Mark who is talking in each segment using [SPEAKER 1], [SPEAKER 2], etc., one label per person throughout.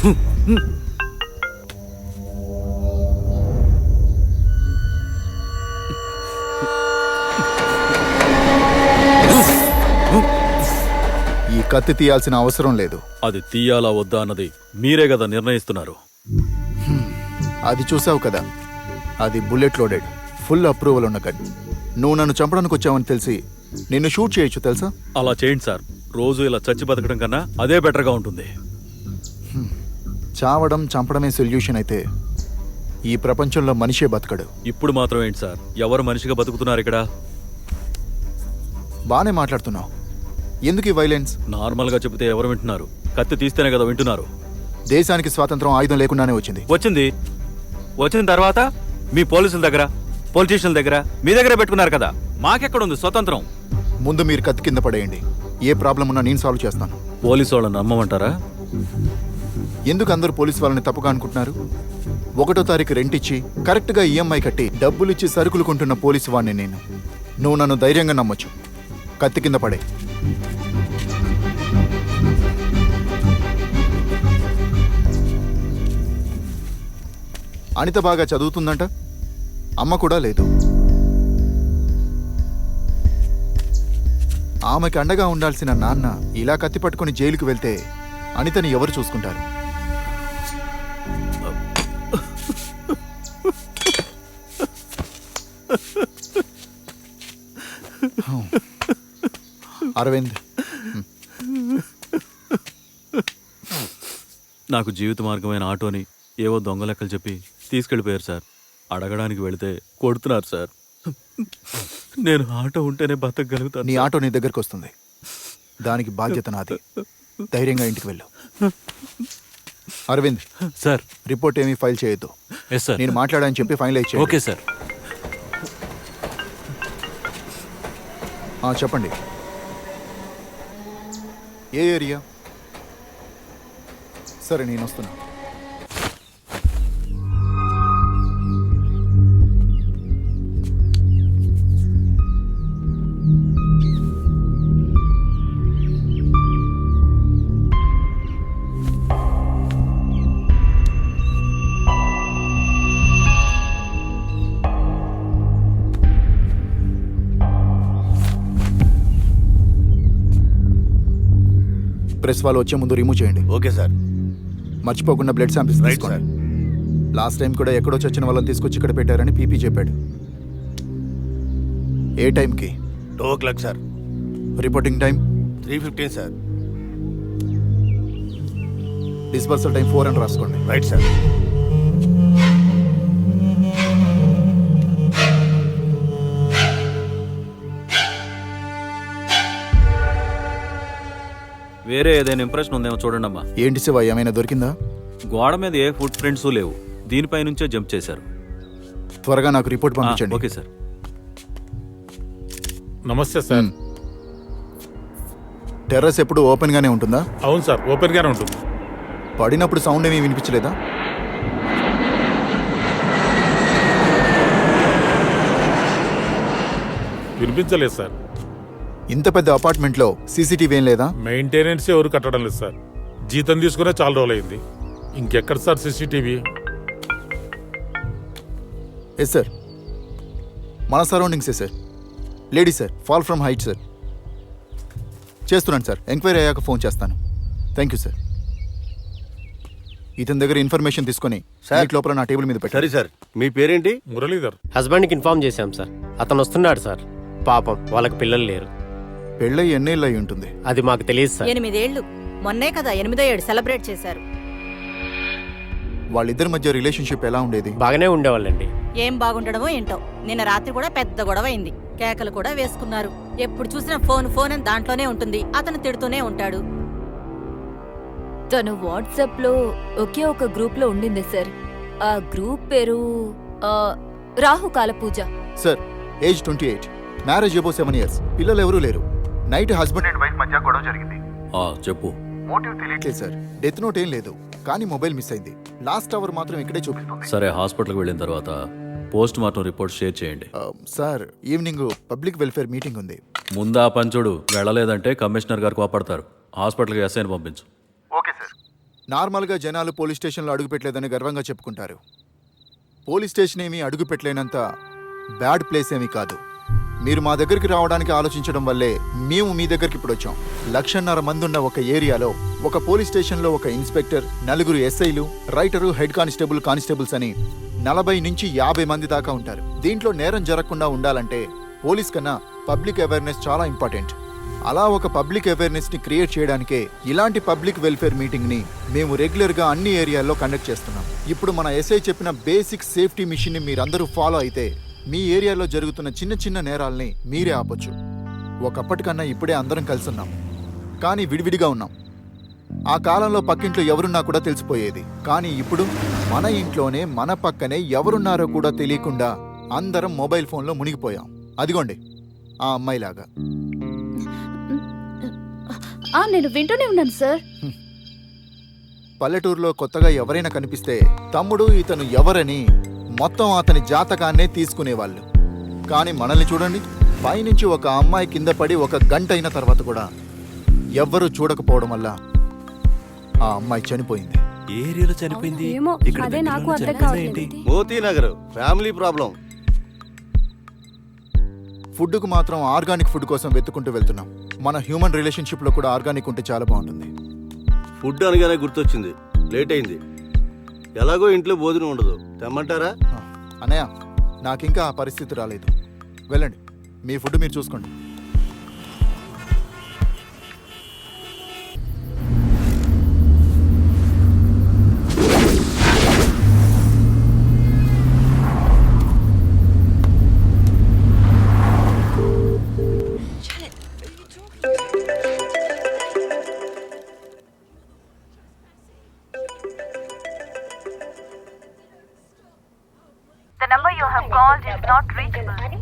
[SPEAKER 1] ఈ కత్తి తీయాల్సిన అవసరం లేదు.
[SPEAKER 2] అది తీయాలా వద్దా అన్నది మీరే కదా నిర్ణయిస్తున్నారు.
[SPEAKER 1] అది చూసావు కదా, అది బుల్లెట్ లోడెడ్, ఫుల్ అప్రూవల్ ఉన్న గన్. నువ్వు నన్ను చంపడానికి వచ్చావని తెలిసి నిన్ను షూట్ చేయొచ్చు తెలుసా?
[SPEAKER 2] అలా చేయండి సార్. రోజు ఇలా చచ్చి బతకడం కన్నా అదే బెటర్గా ఉంటుంది.
[SPEAKER 1] చావడం చంపడమే సొల్యూషన్ అయితే ఈ ప్రపంచంలో మనిషే బతకడు.
[SPEAKER 2] ఇప్పుడు మాత్రం ఏంటి సార్, ఎవరు మనిషిగా బతుకుతున్నారు ఇక్కడ?
[SPEAKER 1] బానే మాట్లాడుతున్నావు. ఎందుకు ఈ వైలెన్స్?
[SPEAKER 2] నార్మల్గా చెబితే ఎవరు వింటున్నారు? కత్తి తీస్తేనే కదా వింటున్నారు.
[SPEAKER 1] దేశానికి స్వాతంత్రం ఆయుధం లేకుండానే
[SPEAKER 2] వచ్చిన తర్వాత మీ పోలీసుల దగ్గర, పొలిటీషియన్ల దగ్గర, మీ దగ్గర పెట్టుకున్నారు కదా. మాకెక్కడుంది స్వతంత్రం?
[SPEAKER 1] ముందు మీరు కత్తి కింద పడేయండి. ఏ ప్రాబ్లం ఉన్నా నేను సాల్వ్ చేస్తాను.
[SPEAKER 2] పోలీసు వాళ్ళని నమ్మమంటారా?
[SPEAKER 1] ఎందుకు అందరూ పోలీసు వాళ్ళని తప్పుగా అనుకుంటున్నారు? 1వ తారీఖు రెంట్ ఇచ్చి కరెక్ట్గా ఈఎంఐ కట్టి డబ్బులు ఇచ్చి సరుకులు కొంటున్న పోలీసు వాడిని నేను. నువ్వు నన్ను ధైర్యంగా నమ్మొచ్చు. కత్తి కింద పడే. అనిత బాగా చదువుతుందంట. అమ్మ కూడా లేదు. ఆమెకి అండగా ఉండాల్సిన నాన్న ఇలా కత్తి పట్టుకుని జైలుకు వెళ్తే అనితని ఎవరు చూసుకుంటారు? అరవింద్,
[SPEAKER 2] నాకు జీవిత మార్గమైన ఆటోని ఏవో దొంగ లెక్కలు చెప్పి తీసుకెళ్ళిపోయారు సార్. అడగడానికి వెళితే కొడుతున్నారు సార్. నేను ఆటో ఉంటేనే బతకగలుగుతాను.
[SPEAKER 1] నీ ఆటో నీ దగ్గరకు వస్తుంది. దానికి బాధ్యత నాది. ధైర్యంగా ఇంటికి వెళ్ళు. అరవింద్
[SPEAKER 2] సార్,
[SPEAKER 1] రిపోర్ట్ ఏమీ ఫైల్ చేయొద్దు.
[SPEAKER 2] Yes sir.
[SPEAKER 1] నేను మాట్లాడని చెప్పి ఫైనలైజ్ చేయండి.
[SPEAKER 2] Okay sir.
[SPEAKER 1] చెప్పండి. ఏ ఏరియా? సరే, నేను వస్తున్నా. ప్రెస్ వాళ్ళు వచ్చే ముందు రిమూవ్ చేయండి.
[SPEAKER 3] Okay sir.
[SPEAKER 1] మర్చిపోకుండా బ్లడ్ శాంపిల్స్ తీసుకోండి. లాస్ట్ టైం కూడా ఎక్కడో చచ్చిన వాళ్ళని తీసుకొచ్చి ఇక్కడ పెట్టారని పీపీ చెప్పాడు. ఏ టైంకి?
[SPEAKER 3] 2 o'clock sir.
[SPEAKER 1] Reporting time
[SPEAKER 3] 3:15 sir.
[SPEAKER 1] Disbursal time 4 అని రాసుకోండి.
[SPEAKER 3] Right sir.
[SPEAKER 2] వేరే ఏదైనా ఇంప్రెషన్ ఉందేమో చూడండి అమ్మా.
[SPEAKER 1] ఏంటి శివ, ఏమైనా దొరికిందా?
[SPEAKER 2] గోడ మీద ఏ ఫుట్ ప్రింట్స్ లేవు. దీనిపై నుంచే జంప్ చేశారు.
[SPEAKER 1] త్వరగా నాకు రిపోర్ట్ పంపించండి.
[SPEAKER 2] Okay sir.
[SPEAKER 4] నమస్తే సార్.
[SPEAKER 1] టెర్రస్ ఎప్పుడు ఓపెన్ గానే ఉంటుందా?
[SPEAKER 4] అవును సార్, ఓపెన్ గానే ఉంటుంది.
[SPEAKER 1] పడినప్పుడు సౌండ్ ఏమీ వినిపించలేదా?
[SPEAKER 4] వినిపించలేదు సార్.
[SPEAKER 1] ఇంత పెద్ద అపార్ట్మెంట్ లో సీసీటీవీ ఏం లేదా?
[SPEAKER 4] మెయింటెనెన్స్ ఎవరు కట్టడం లేదు సార్. జీతం తీసుకునే చాలా రోజులైంది. ఇంకెక్కడ సార్ సీసీటీవీ?
[SPEAKER 1] ఎస్ సార్, మన సరౌండింగ్సే sir. Lady sir, fall from height sir. చేస్తున్నాను సార్. ఎంక్వైరీ అయ్యాక ఫోన్ చేస్తాను. Thank you sir. ఇతని దగ్గర ఇన్ఫర్మేషన్ తీసుకొని నైట్ లోపల నా టేబుల్ మీద పెట్టారు.
[SPEAKER 3] సరే సార్. మీ పేరేంటి?
[SPEAKER 4] మురళీధర్.
[SPEAKER 5] హస్బెండ్కి ఇన్ఫార్మ్ చేశాం సార్. అతను వస్తున్నాడు సార్. పాపం వాళ్ళకి పిల్లలు లేరు.
[SPEAKER 1] పెళ్ళై ఎన్నేళ్ళు అయి ఉంటుంది?
[SPEAKER 5] అది మాకు తెలియదు సార్.
[SPEAKER 6] 8 ఏళ్ళు. మొన్నే కదా 8వ ఏడు సెలబ్రేట్ చేశారు.
[SPEAKER 1] వాళ్ళిద్దరి మధ్య రిలేషన్షిప్ ఎలా ఉండేది?
[SPEAKER 5] బాగానే ఉండేవాళ్ళండి.
[SPEAKER 6] ఏం బాగుండడమో ఏంటో. నిన్న రాత్రి కూడా పెద్ద గొడవ అయింది. కేకలు కూడా వేసుకున్నారు. ఎప్పుడు చూసినా ఫోన్ ఫోన్ అని దాంట్లోనే ఉంటుంది. అతను తిడుతూనే ఉంటాడు.
[SPEAKER 7] తను వాట్సాప్ లో ఒకే ఒక గ్రూప్ లో ఉండింది సార్. ఆ గ్రూప్ పేరు రాహుకాల పూజ.
[SPEAKER 1] Sir, age 28, marriage above 7 years, పిల్లలు ఎవరూ లేరు. నైట్ హస్బెండ్ అండ్ వైఫ్ మధ్య గొడవ జరిగింది.
[SPEAKER 2] చెప్పు.
[SPEAKER 1] మోటివ్ తెలియట్లేదు సార్. డెత్ నోట్ ఏం లేదు, కానీ మొబైల్ మిస్ అయింది. లాస్ట్ అవర్ మాత్రం ఇక్కడే చూపిస్తుంది.
[SPEAKER 2] సరే, హాస్పిటల్కి వెళ్ళిన తర్వాత పోస్ట్ మార్టం రిపోర్ట్ షేర్ చేయండి.
[SPEAKER 1] Sir, evening public welfare meeting ఉంది.
[SPEAKER 2] ముందా పంచుడు వెళ్ళలేదంటే కమిషనర్ గారు కోపడతారు. హాస్పిటల్కి ఎస్ఐని పంపించు.
[SPEAKER 1] Okay sir. నార్మల్గా జనాలు పోలీస్ స్టేషన్లో అడుగుపెట్టలేదని గర్వంగా చెప్పుకుంటారు. పోలీస్ స్టేషన్ ఏమీ అడుగుపెట్టలేనంత బ్యాడ్ ప్లేస్ ఏమీ కాదు. మీరు మా దగ్గరికి రావడానికి ఆలోచించడం వల్లే మేము మీ దగ్గరికి ఇప్పుడు వచ్చాం. 1,50,000 మంది ఉన్న ఒక ఏరియాలో ఒక పోలీస్ స్టేషన్లో ఒక ఇన్స్పెక్టర్, 4 ఎస్ఐలు, రైటరు, హెడ్ కానిస్టేబుల్స్ అని 40 నుంచి 50 మంది దాకా ఉంటారు. దీంట్లో నేరం జరగకుండా ఉండాలంటే పోలీస్ కన్నా పబ్లిక్ అవేర్నెస్ చాలా ఇంపార్టెంట్. అలా ఒక పబ్లిక్ అవేర్నెస్ని క్రియేట్ చేయడానికే ఇలాంటి పబ్లిక్ వెల్ఫేర్ మీటింగ్ని మేము రెగ్యులర్గా అన్ని ఏరియాల్లో కండక్ట్ చేస్తున్నాం. ఇప్పుడు మన ఎస్ఐ చెప్పిన బేసిక్ సేఫ్టీ మిషన్ని మీరందరూ ఫాలో అయితే మీ ఏరియాలో జరుగుతున్న చిన్న చిన్న నేరాల్ని మీరే ఆపొచ్చు. ఒకప్పటికన్నా ఇప్పుడే అందరం కలిసున్నాం, కానీ విడివిడిగా ఉన్నాం. ఆ కాలంలో పక్కింట్లో ఎవరున్నా కూడా తెలిసిపోయేది. కానీ ఇప్పుడు మన ఇంట్లోనే మన పక్కనే ఎవరున్నారో కూడా తెలియకుండా అందరం మొబైల్ ఫోన్లో మునిగిపోయాం. అదిగోండి ఆ అమ్మాయిలాగా.
[SPEAKER 8] నేను వింటూనే ఉన్నాను సార్.
[SPEAKER 1] పల్లెటూరులో కొత్తగా ఎవరైనా కనిపిస్తే తమ్ముడు ఇతను ఎవరని మొత్తం అతని జాతకాన్నే తీసుకునేవాళ్ళు. కానీ మనల్ని చూడండి, పైనుంచి ఒక అమ్మాయి కింద పడి 1 గంట అయిన తర్వాత కూడా ఎవ్వరూ చూడకపోవడం వల్ల ఆ అమ్మాయి చనిపోయింది.
[SPEAKER 2] ఏ ఏరియాలో చనిపోయింది?
[SPEAKER 8] ఏమో,
[SPEAKER 2] ఇక్కడ
[SPEAKER 8] అదే నాకు
[SPEAKER 2] దగ్గరలో
[SPEAKER 8] అర్థం
[SPEAKER 2] చనిపోయిందా
[SPEAKER 8] కావట్లేదు.
[SPEAKER 2] ఏంటి?
[SPEAKER 3] Moti Nagar family problem.
[SPEAKER 1] ఫుడ్కు మాత్రం ఆర్గానిక్ ఫుడ్ కోసం వెతుకుంటూ వెళ్తున్నాం. మన హ్యూమన్ రిలేషన్షిప్లో కూడా ఆర్గానిక్ ఉంటే చాలా బాగుంటుంది.
[SPEAKER 3] ఫుడ్ అనగానే గుర్తొచ్చింది, లేట్ అయింది. ఎలాగో ఇంట్లో భోజనం ఉండదు, తెమ్మంటారా?
[SPEAKER 1] అన్నయ్య, నాకింకా ఆ పరిస్థితి రాలేదు. వెళ్ళండి, మీ ఫుడ్ మీరు చూసుకోండి.
[SPEAKER 9] The number you have called is not reachable.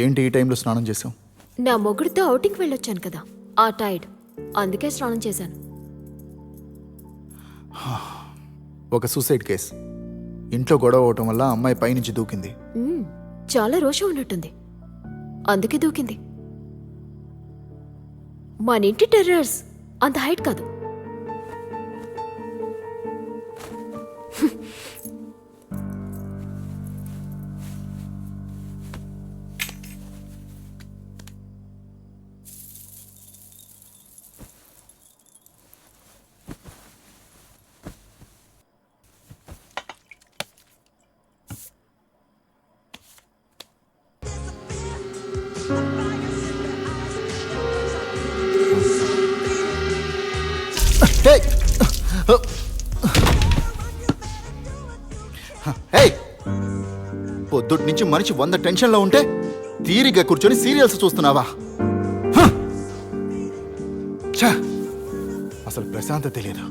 [SPEAKER 1] ఏంటి ఈ టైంలో స్నానం చేసాం?
[SPEAKER 10] నా మొగుడితో ఔటింగ్ వెళ్ళొచ్చాను కదా, ఆ టైడ్, అందుకే స్నానం చేశాను.
[SPEAKER 1] ఒక సూసైడ్ కేస్. ఇంట్లో గొడవ అవటం వల్ల అమ్మాయి పైనుంచి దూకింది.
[SPEAKER 10] చాలా రోషం ఉన్నట్టుంది, అందుకే దూకింది. మన ఇంటి టెర్రర్స్ అంత హైట్ కాదు.
[SPEAKER 1] పొద్దుటి నుంచి మనిషి 100 టెన్షన్లో ఉంటే తీరిగా కూర్చొని సీరియల్స్ చూస్తున్నావా? ఛ! అసలు ప్రశాంతత తెలియదు.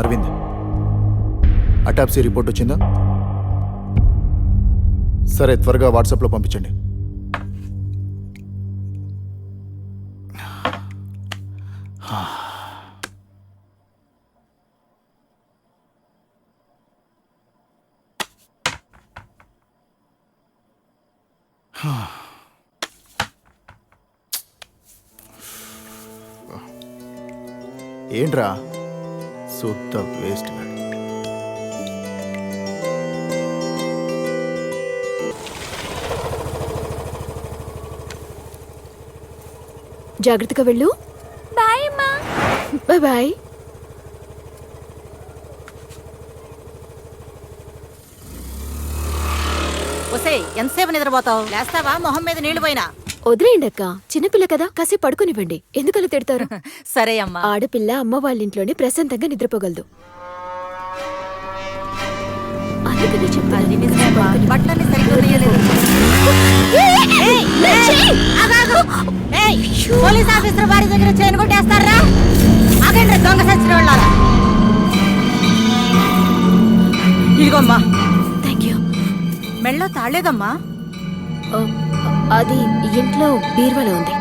[SPEAKER 1] అరవింద్, అటాప్సీ రిపోర్ట్ వచ్చిందా? సరే, త్వరగా వాట్సాప్లో పంపించండి. ఏంట్రా శుద్ధ వేస్ట్.
[SPEAKER 10] జాగ్రత్తగా వెళ్ళు.
[SPEAKER 7] బాయ్ అమ్మా.
[SPEAKER 10] Bye bye.
[SPEAKER 6] ఒసే ఎంతసేపు నిద్రపోతావు? లేస్తావా మొహం మీద నీళ్లు పోయినా?
[SPEAKER 10] వదిలేయండి అక్క, చిన్నపిల్ల కదా, కాసేపు పడుకునివ్వండి. ఎందుకలా తిడతారు?
[SPEAKER 6] సరే అమ్మా.
[SPEAKER 10] ఆడపిల్ల అమ్మ వాళ్ళ ఇంట్లోనే ప్రశాంతంగా నిద్రపోగలదు. అందుకనే చెప్తాను.
[SPEAKER 6] అది నిజమే అమ్మా. బట్టలన్నీ సరిగ్గా ఉయ్యలేదు. పోలీస్ ఆఫీసర్ వారి దగ్గర చైన్ కొట్టేస్తారా? ఆగండి దొంగ సచ్చిన వాళ్ళారా. ఇదిగోమ్మా.
[SPEAKER 10] Thank you.
[SPEAKER 6] మెళ్ళో తాళేదమ్మా.
[SPEAKER 10] అది ఇంట్లో బీరువాలో ఉంది.